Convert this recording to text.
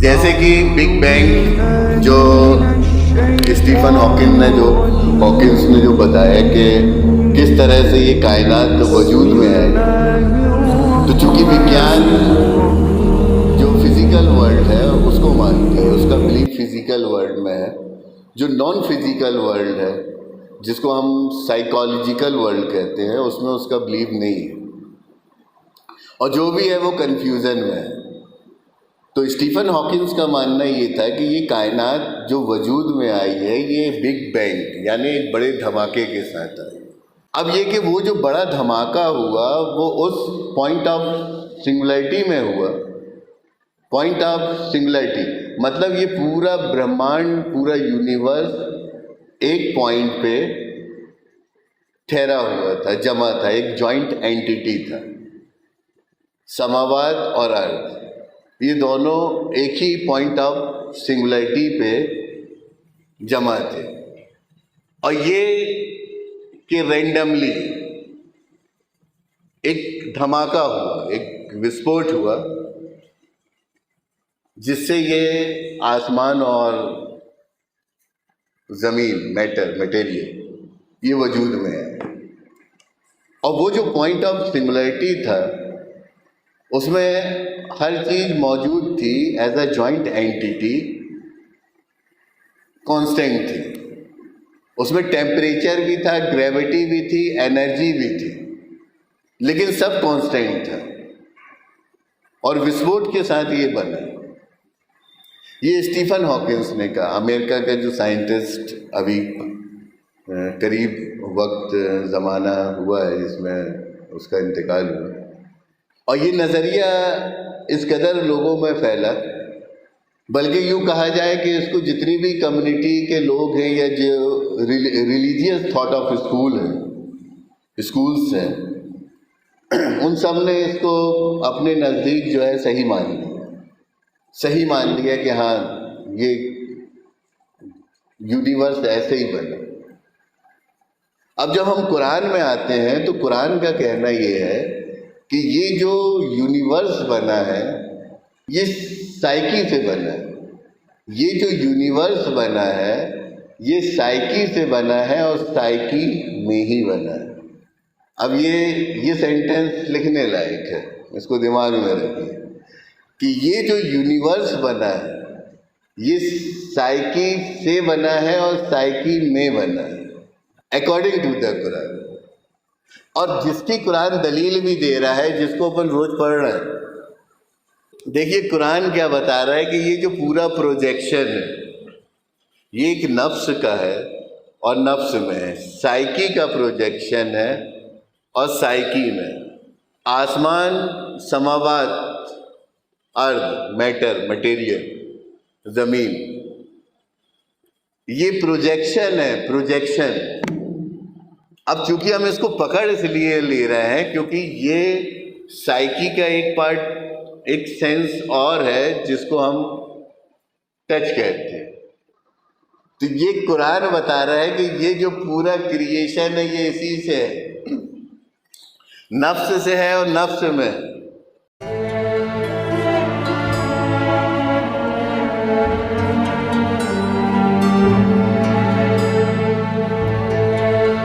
जैसे कि big bang जो स्टीफन हॉकिंस ने जो बताया कि किस तरह से ये कायनात वजूद में आई। तो चूंकि विज्ञान जो फिजिकल वर्ल्ड है उसको मानती है, उसका बिलीफ फिजिकल वर्ल्ड में है। जो नॉन फिजिकल वर्ल्ड है जिसको हम साइकोलॉजिकल वर्ल्ड कहते हैं, उसमें उसका बिलीफ नहीं है, और जो भी है वो कंफ्यूजन में है। तो स्टीफन हॉकिंस का मानना ये था कि ये कायनात जो वजूद में आई है ये बिग बैंग यानी एक बड़े धमाके के साथ आई। अब ये कि वो जो बड़ा धमाका हुआ वो उस पॉइंट ऑफ सिंगुलरिटी में हुआ। पॉइंट ऑफ सिंगुलरिटी मतलब ये पूरा ब्रह्मांड, पूरा यूनिवर्स एक पॉइंट पे ठहरा हुआ था, जमा था, एक जॉइंट एंटिटी था। समावात और अर्थ ये दोनों एक ही पॉइंट ऑफ सिंगुलरिटी पे जमा थे, और ये कि रैंडमली एक धमाका हुआ, एक विस्फोट हुआ, जिससे ये आसमान और जमीन, मटेरियल ये वजूद में है। और वो जो पॉइंट ऑफ सिंगुलरिटी था उसमें हर चीज मौजूद थी as a joint entity, constant थी। उसमें टेम्परेचर भी था, ग्रेविटी भी थी, एनर्जी भी थी, लेकिन सब कांस्टेंट था। और विस्फोट के साथ ये बना। ये स्टीफन हॉकिंस ने कहा, अमेरिका का जो साइंटिस्ट अभी करीब वक्त ज़माना हुआ है जिसमें उसका इंतकाल हुआ। और ये नज़रिया इस कदर लोगों में फैला, बल्कि यूँ कहा जाए कि इसको जितनी भी कम्युनिटी के लोग हैं या जो रिलीजियस थॉट ऑफ स्कूल्स हैं, उन सब ने इसको अपने नज़दीक जो है सही मान लिया कि हाँ ये यूनिवर्स ऐसे ही बना। अब जब हम कुरान में आते हैं तो कुरान का कहना ये है कि ये जो यूनिवर्स बना है ये साइकी से बना है। ये जो यूनिवर्स बना है ये साइकी से बना है और साइकी में ही बना है। अब ये सेंटेंस लिखने लायक है, इसको दिमाग में रखिए कि ये जो यूनिवर्स बना है ये साइकी से बना है और साइकी में बना है, अकॉर्डिंग टू द कुरान। और जिसकी कुरान दलील भी दे रहा है, जिसको अपन रोज पढ़ रहे हैं। देखिए कुरान क्या बता रहा है कि ये जो पूरा प्रोजेक्शन है ये एक नफ्स का है, और नफ्स में है, साइकी का प्रोजेक्शन है, और साइकी में आसमान, समावात, अर्थ, मैटर, मटेरियल, जमीन, ये प्रोजेक्शन है, प्रोजेक्शन। अब चूंकि हम इसको पकड़ इसलिए ले रहे हैं क्योंकि ये साइकी का एक पार्ट, एक सेंस और है जिसको हम टच कहते हैं। तो ये कुरान बता रहा है कि ये जो पूरा क्रिएशन है ये इसी से है, नफ्स से है, और नफ्स में